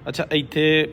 ਅੱਛਾ ਇੱਥੇ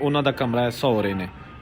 ਉਹਨਾਂ ਦਾ ਕਮਰਾ ਹੈ, ਸੌ ਰਹੇ ਨੇ।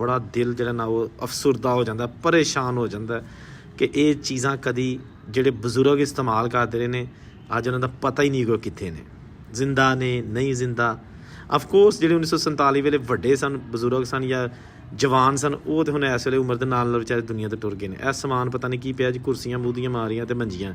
ਬੜਾ ਦਿਲ ਜਿਹੜਾ ਨਾ ਉਹ ਅਫਸੁਰਦਾ ਹੋ ਜਾਂਦਾ, ਪਰੇਸ਼ਾਨ ਹੋ ਜਾਂਦਾ ਕਿ ਇਹ ਚੀਜ਼ਾਂ ਕਦੀ ਜਿਹੜੇ ਬਜ਼ੁਰਗ ਇਸਤੇਮਾਲ ਕਰਦੇ ਰਹੇ ਨੇ ਅੱਜ ਉਹਨਾਂ ਦਾ ਪਤਾ ਹੀ ਨਹੀਂ ਕੋਈ ਕਿੱਥੇ ਨੇ, ਜ਼ਿੰਦਾ ਨੇ ਨਹੀਂ ਜ਼ਿੰਦਾ। ਆਫ ਕੋਰਸ ਜਿਹੜੇ 1947 ਵੇਲੇ ਵੱਡੇ ਸਨ, ਬਜ਼ੁਰਗ ਸਨ ਜਾਂ ਜਵਾਨ ਸਨ, ਉਹ ਤੇ ਹੁਣ ਇਸ ਵੇਲੇ ਉਮਰ ਦੇ ਨਾਲ ਵਿਚਾਰੇ ਦੁਨੀਆ ਤੋਂ ਟੁਰ ਗਏ ਨੇ। ਇਹ ਸਮਾਨ ਪਤਾ ਨਹੀਂ ਕੀ ਪਿਆ ਜੀ, ਕੁਰਸੀਆਂ ਮੂਦੀਆਂ ਮਾਰੀਆਂ ਤੇ ਮੰਜੀਆਂ।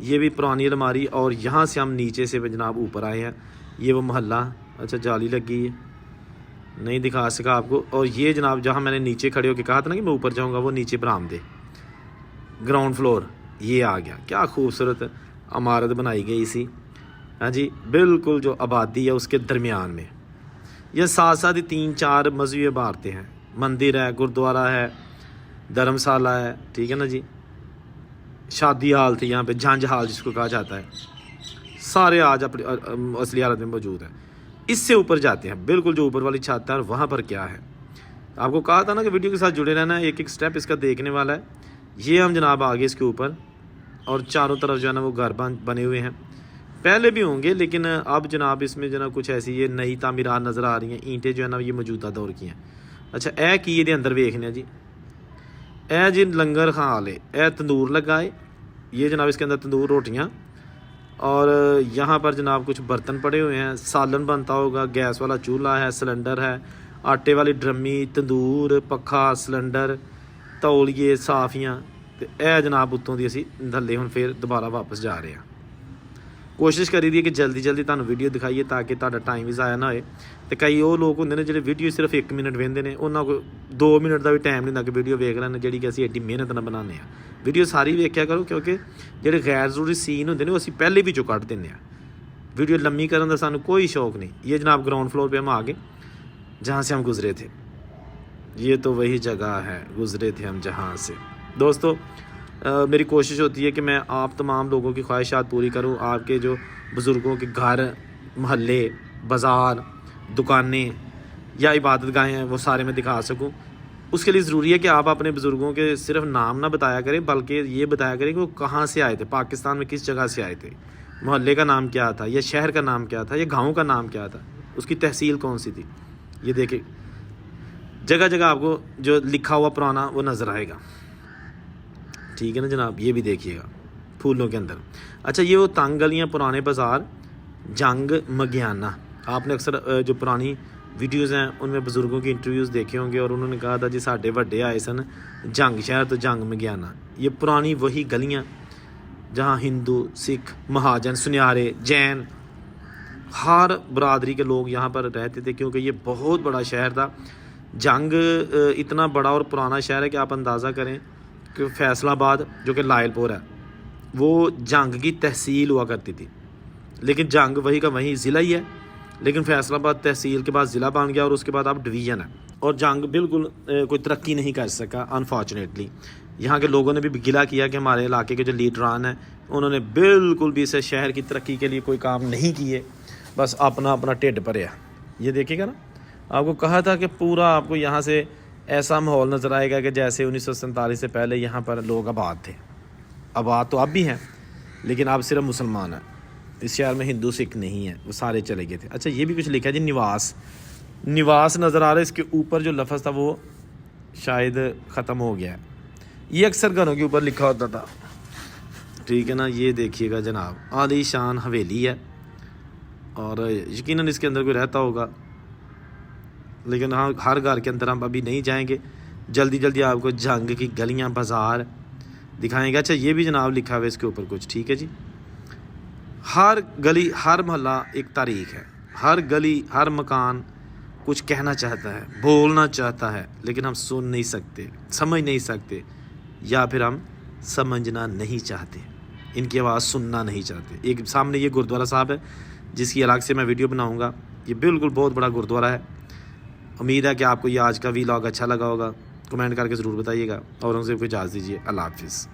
یہ بھی پرانی الماری، اور یہاں سے ہم نیچے سے جناب اوپر آئے ہیں. یہ وہ محلہ، اچھا جالی لگی ہے نہیں دکھا سکا آپ کو. اور یہ جناب جہاں میں نے نیچے کھڑے ہو کے کہا تھا نا کہ میں اوپر جاؤں گا، وہ نیچے برآمدے گراؤنڈ فلور یہ آ گیا. کیا خوبصورت عمارت بنائی گئی سی. ہاں جی، بالکل جو آبادی ہے اس کے درمیان میں. یہ ساتھ ساتھ ہی 3-4 مذہبی عمارتیں ہیں. مندر ہے، گردوارہ ہے، دھرمشالہ ہے، ٹھیک ہے نا جی. شادی ہال تھی یہاں پہ، جھنج ہال جس کو کہا جاتا ہے. سارے آج اپنی اصلی حالت میں موجود ہیں. اس سے اوپر جاتے ہیں، بالکل جو اوپر والی چھت ہے، اور وہاں پر کیا ہے. آپ کو کہا تھا نا کہ ویڈیو کے ساتھ جڑے رہنا ہے، ایک ایک سٹیپ اس کا دیکھنے والا ہے. یہ ہم جناب آگے اس کے اوپر، اور چاروں طرف جو ہے نا وہ گھر بنے ہوئے ہیں. پہلے بھی ہوں گے لیکن اب جناب اس میں جو ہے نا کچھ ایسی یہ نئی تعمیرات نظر آ رہی ہیں. اینٹیں جو ہے نا یہ موجودہ دور کی ہیں. اچھا اے کی یہ اندر ویکھنے جی، اے جی لنگر خان ہے، اے تندور لگا ہے. یہ جناب اس کے اندر تندور روٹیاں، اور یہاں پر جناب کچھ برتن پڑے ہوئے ہیں. سالن بنتا ہوگا، گیس والا چولہا ہے، سلنڈر ہے، آٹے والی ڈرمی، تندور، پکھا، سلنڈر، تولیے، صافیاں. تو اے جناب اتوں دی اسی تھلے ہن پھر دوبارہ واپس جا رہے ہیں. کوشش کری دی کہ جلدی جلدی تانوں ویڈیو دکھائیے تاکہ تہاڈا ٹائم بھی ضائع نہ ہوئے. تو کئی وہ لوگ ہوندے نے جڑے ویڈیو صرف 1 منٹ ویندے نے، انہاں کو 2 منٹ کا بھی ٹائم نہیں ہوندا کہ ویڈیو ویکھ لین، جڑی کہ اسی ایڈی محنت نال بنانے ہیں. ویڈیو ساری ویکھیا کرو، کیونکہ جڑے غیر ضروری سین ہوندے نے وہ اسی پہلے بھی جو کٹ دینے ہیں. ویڈیو لمبی کرن دا سانوں کوئی شوق نہیں. یہ جناب گراؤنڈ فلور پہ ہم آ گئے جہاں سے ہم گزرے تھے. یہ تو وہی جگہ ہے، گزرے تھے ہم جہاں سے. دوستو میری کوشش ہوتی ہے کہ میں آپ تمام لوگوں کی خواہشات پوری کروں. آپ کے جو بزرگوں کے گھر، محلے، بازار، دکانیں یا عبادت گاہیں ہیں وہ سارے میں دکھا سکوں. اس کے لیے ضروری ہے کہ آپ اپنے بزرگوں کے صرف نام نہ بتایا کریں، بلکہ یہ بتایا کریں کہ وہ کہاں سے آئے تھے، پاکستان میں کس جگہ سے آئے تھے، محلے کا نام کیا تھا، یا شہر کا نام کیا تھا، یا گاؤں کا نام کیا تھا، اس کی تحصیل کون سی تھی. یہ دیکھیں جگہ جگہ آپ کو جو لکھا ہوا پرانا وہ نظر آئے گا. ٹھیک ہے نا جناب، یہ بھی دیکھیے گا پھولوں کے اندر. اچھا یہ وہ تنگ گلیاں، پرانے بازار، جنگ مگیانہ. آپ نے اکثر جو پرانی ویڈیوز ہیں ان میں بزرگوں کی انٹرویوز دیکھے ہوں گے، اور انہوں نے کہا تھا جی ساڈے وڈے آئے سن جنگ شہر تو جنگ مگیانہ. یہ پرانی وہی گلیاں جہاں ہندو، سکھ، مہاجن، سنیارے، جین، ہر برادری کے لوگ یہاں پر رہتے تھے، کیونکہ یہ بہت بڑا شہر تھا. جنگ اتنا بڑا اور پرانا شہر ہے کہ آپ اندازہ کریں کہ فیصل آباد جو کہ لائل پور ہے وہ جنگ کی تحصیل ہوا کرتی تھی، لیکن جنگ وہی کا وہیں ضلع ہی ہے. لیکن فیصل آباد تحصیل کے بعد ضلع بن گیا، اور اس کے بعد اب ڈویژن ہے. اور جنگ بالکل کوئی ترقی نہیں کر سکا انفارچونیٹلی. یہاں کے لوگوں نے بھی گلہ کیا کہ ہمارے علاقے کے جو لیڈران ہیں انہوں نے بالکل بھی اسے شہر کی ترقی کے لیے کوئی کام نہیں کیے، بس اپنا اپنا ٹھڈ بھریا. یہ دیکھیے گا نا، آپ کو کہا تھا کہ پورا آپ کو یہاں سے ایسا ماحول نظر آئے گا کہ جیسے 1947 سے پہلے یہاں پر لوگ آباد تھے. آباد تو اب بھی ہیں لیکن اب صرف مسلمان ہیں. اس شہر میں ہندو سکھ نہیں ہیں، وہ سارے چلے گئے تھے. اچھا یہ بھی کچھ لکھا ہے جی، نواس نظر آ رہا ہے. اس کے اوپر جو لفظ تھا وہ شاید ختم ہو گیا ہے. یہ اکثر گھروں کے اوپر لکھا ہوتا تھا. ٹھیک ہے نا، یہ دیکھیے گا جناب، عالی شان حویلی ہے، اور یقیناً اس کے اندر کوئی رہتا ہوگا، لیکن ہاں ہر گھر کے اندر ہم ابھی نہیں جائیں گے. جلدی جلدی آپ کو جنگ کی گلیاں، بازار دکھائیں گے. اچھا یہ بھی جناب لکھا ہوا ہے اس کے اوپر کچھ. ٹھیک ہے جی، ہر گلی، ہر محلہ ایک تاریخ ہے. ہر گلی، ہر مکان کچھ کہنا چاہتا ہے، بولنا چاہتا ہے، لیکن ہم سن نہیں سکتے، سمجھ نہیں سکتے، یا پھر ہم سمجھنا نہیں چاہتے، ان کی آواز سننا نہیں چاہتے. ایک سامنے یہ گردوارہ صاحب ہے جس کی الگ سے میں ویڈیو بناؤں گا. یہ بالکل بہت بڑا گردوارہ ہے. امید ہے کہ آپ کو یہ آج کا ویلاگ اچھا لگا ہوگا. کمنٹ کر کے ضرور بتائیے گا. اور ان سے کوئی اجازت دیجیے. اللہ حافظ.